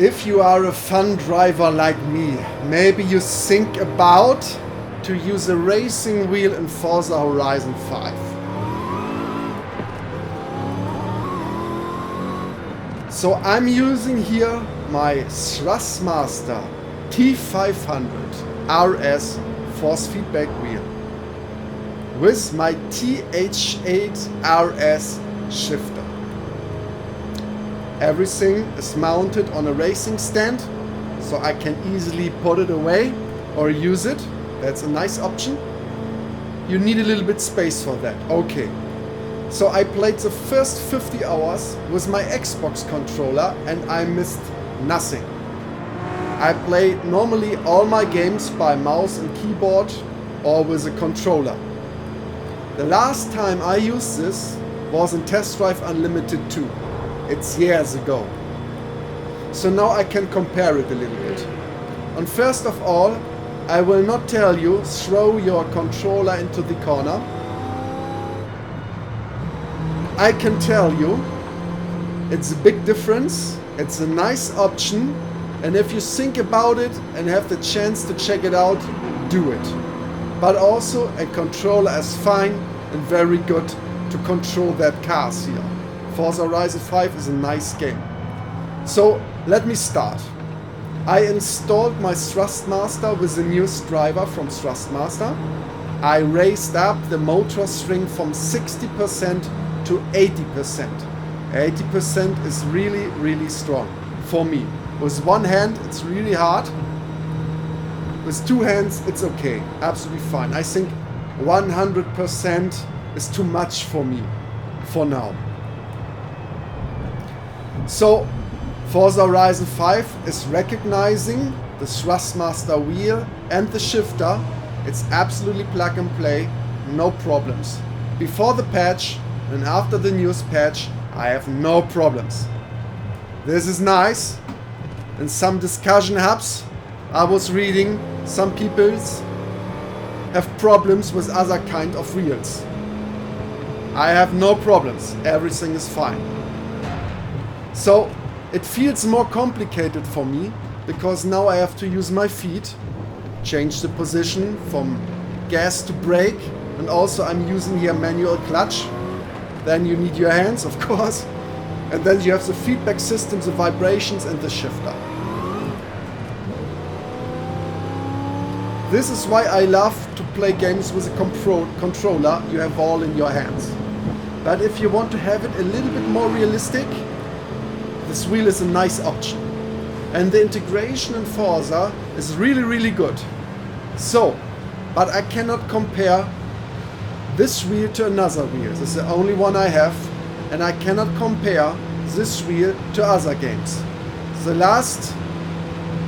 If you are a fun driver like me, maybe you think about to use a racing wheel in Forza Horizon 5. So I'm using here my Thrustmaster T500 RS force feedback wheel with my TH8RS shifter. Everything is mounted on a racing stand, so I can easily put it away or use it. That's a nice option. You need a little bit space for that. Okay. So I played the first 50 hours with my Xbox controller and I missed nothing. I play normally all my games by mouse and keyboard or with a controller. The last time I used this was in Test Drive Unlimited 2. It's years ago. So now I can compare it a little bit. And first of all, I will not tell you throw your controller into the corner. I can tell you it's a big difference. It's a nice option. And if you think about it and have the chance to check it out, do it. But also a controller is fine and very good to control that cars here. Forza Horizon 5 is a nice game. So let me start. I installed my Thrustmaster with the newest driver from Thrustmaster. I raised up the motor string from 60% to 80%. 80% is really, really strong for me. With one hand it's really hard. With two hands it's okay, absolutely fine. I think 100% is too much for me for now. So Forza Horizon 5 is recognizing the Thrustmaster wheel and the shifter. It's absolutely plug and play, no problems. Before the patch and after the newest patch, I have no problems. This is nice. In some discussion hubs I was reading, some people have problems with other kind of wheels. I have no problems, everything is fine. So it feels more complicated for me because now I have to use my feet, change the position from gas to brake, and also I'm using here manual clutch. Then you need your hands, of course, and then you have the feedback system, the vibrations and the shifter. This is why I love to play games with a controller you have all in your hands. But if you want to have it a little bit more realistic, this wheel is a nice option. And the integration in Forza is really, really good. So, but I cannot compare this wheel to another wheel. This is the only one I have. And I cannot compare this wheel to other games. The last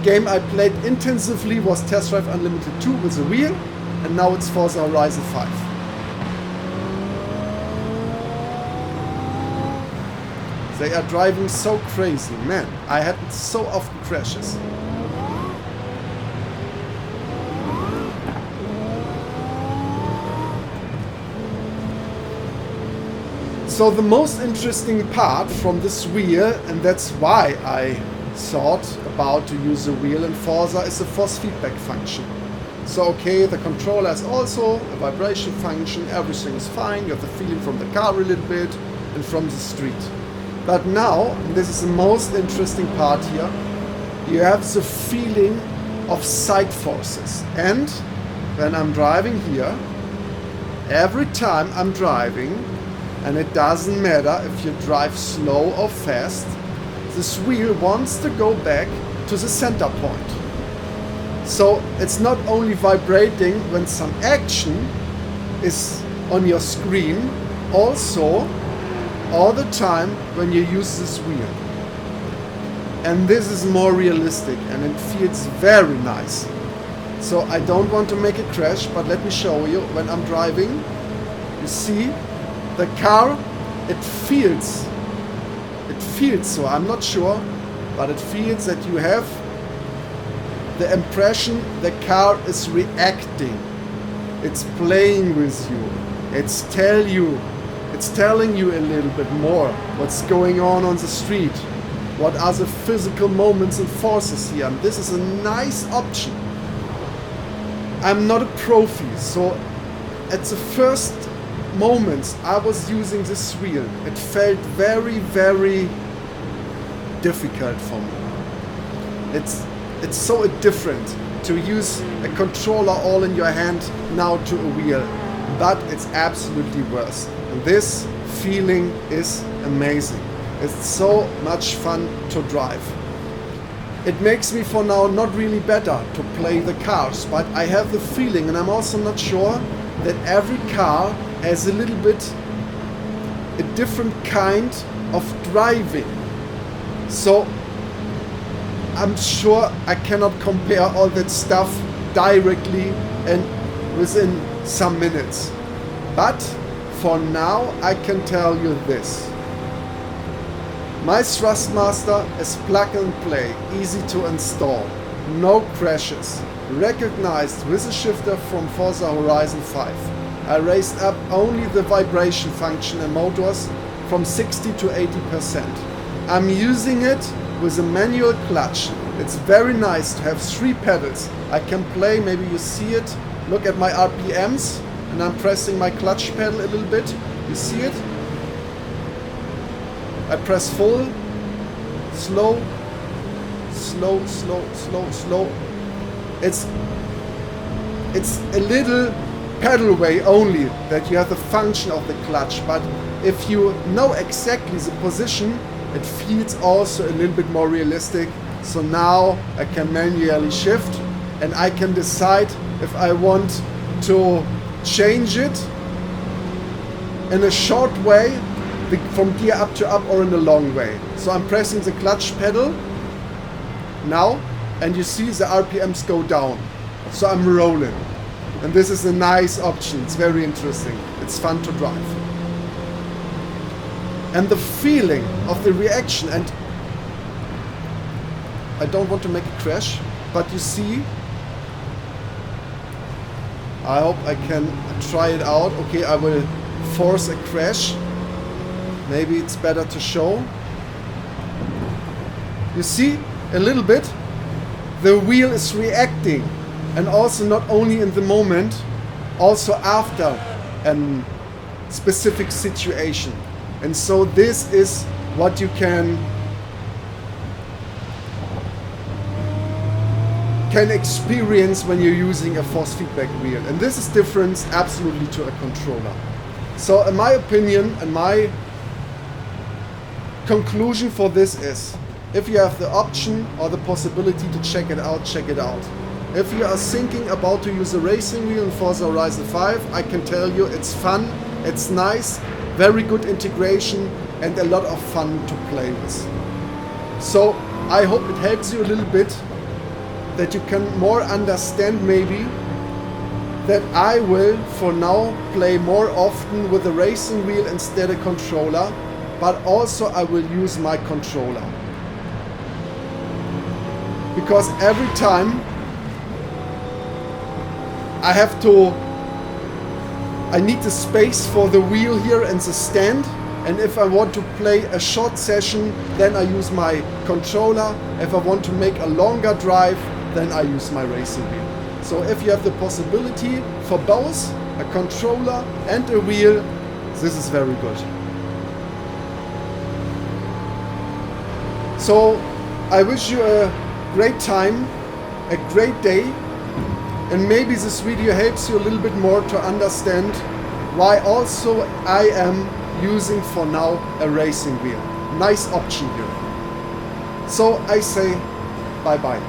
game I played intensively was Test Drive Unlimited 2 with a wheel. And now it's Forza Horizon 5. They are driving so crazy, man. I had so often crashes. So the most interesting part from this wheel, and that's why I thought about to use the wheel in Forza, is the force feedback function. So okay, the controller has also a vibration function, everything is fine, you have the feeling from the car a little bit and from the street. But now, and this is the most interesting part here, you have the feeling of side forces. And when I'm driving here, every time I'm driving, and it doesn't matter if you drive slow or fast, this wheel wants to go back to the center point. So it's not only vibrating when some action is on your screen, also all the time when you use this wheel. And this is more realistic and it feels very nice. So I don't want to make a crash, but let me show you. When I'm driving, you see the car, it feels so, I'm not sure, but it feels that you have the impression the car is reacting. It's playing with you. It's telling you a little bit more what's going on the street. what are the physical moments and forces here, and this is a nice option. I'm not a profi, so at the first moments I was using this wheel, it felt very, very difficult for me. It's so different to use a controller all in your hand now to a wheel, but it's absolutely worth. And this feeling is amazing. It's so much fun to drive. It makes me for now not really better to play the cars, but I have the feeling, and I'm also not sure, that every car has a little bit a different kind of driving. So I'm sure I cannot compare all that stuff directly and within some minutes. But for now I can tell you this. My Thrustmaster is plug and play, easy to install, no crashes, recognized with a shifter from Forza Horizon 5. I raised up only the vibration function and motors from 60 to 80%. I'm using it with a manual clutch. It's very nice to have 3 pedals. I can play, maybe you see it, look at my RPMs, and I'm pressing my clutch pedal a little bit. You see it? I press full, slow, slow, slow, slow, slow. It's a little pedal way only that you have the function of the clutch, but if you know exactly the position, it feels also a little bit more realistic. So now I can manually shift and I can decide if I want to change it in a short way from gear up to up or in a long way. So I'm pressing the clutch pedal now and you see the RPMs go down. So I'm rolling. And this is a nice option. It's very interesting. It's fun to drive. And the feeling of the reaction, and I don't want to make a crash, but you see, I hope I can try it out. Okay, I will force a crash. Maybe it's better to show. You see, a little bit, the wheel is reacting, and also not only in the moment, also after a specific situation. And so this is what you can experience when you're using a force feedback wheel. And this is different absolutely to a controller. So in my opinion, and my conclusion for this is, if you have the option or the possibility to check it out, check it out. If you are thinking about to use a racing wheel in Forza Horizon 5, I can tell you it's fun, it's nice, very good integration and a lot of fun to play with. So I hope it helps you a little bit, that you can more understand maybe that I will for now play more often with a racing wheel instead of controller, but also I will use my controller. Because every time I need the space for the wheel here and the stand, and if I want to play a short session, then I use my controller. If I want to make a longer drive, then I use my racing wheel. So if you have the possibility for both a controller and a wheel, this is very good. So I wish you a great time, a great day, and maybe this video helps you a little bit more to understand why also I am using for now a racing wheel. Nice option here. So I say bye bye.